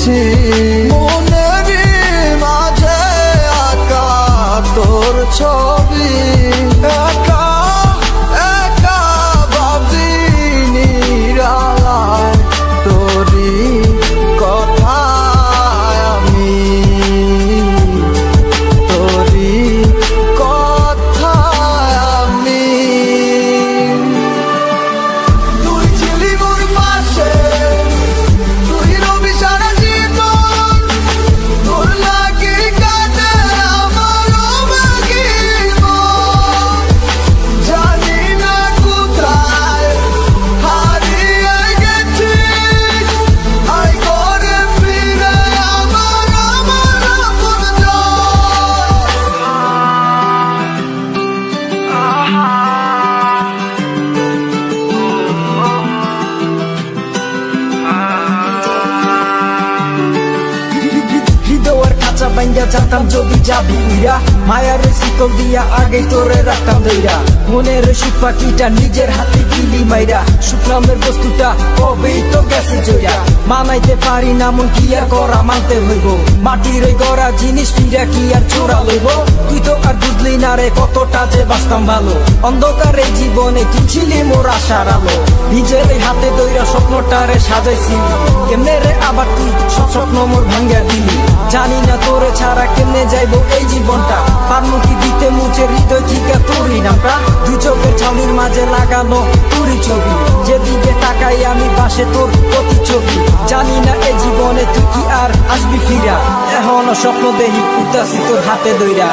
দিছি মনেরই মাঝে আঁকা তোর ছবি একা একা ভাবি নিরালায় তোরই কথা আমি তোরই কথা আমি তুই ছিলি মোর পাশে তুই রবি সারা জীবন তোর লাগি কাটে আমার জীবন জানি না কোথায় হারিয়ে গেছি আই ঘরে ফিরে আমার আপনজন হৃদয়ের কাঁচা বাইঙ্গা জানতাম যদি যাবি উইরা মায়ার শিকল দিয়া আগে তোরে রাখতাম দইরা মনের সুখ পাখিটা নিজের হাতে গিলি মাইরা শুকনামের বস্তুটা কবেই তো গেছে জয়া মানাইতে পারি না মন কি আর করা মানতে হইব মাটির ওই গড়া জিনিস ফিরা কি আর চোরা লইব তুই তো আর বুঝলি না রে কতটা যে বাঁচতাম ভালো অন্ধকারে জীবনে তুই ছিলি মোর আশার আলো নিজের এই হাতে দইরা স্বপ্নটারে সাজাইছি কেমনে রে আবার তুই সব স্বপ্ন মোর ভাঙ্গা দিলি জানি না তোরে ছাড়া কেমনে যাইবো এই জীবনটা পারমু কি দিতে মুছে হৃদয় ঠিকা তোরই নামটা দুই চোখের ছাউনির মাঝে লাগানো তোরই ছবি যেদিকে তাকাই আমি পাশে তোর প্রতিচ্ছবি জানি না এই জীবনে তুই কি আর আসবি ফিরা এখনো স্বপ্ন দেখি উঠতাছি তোর হাতে দইরা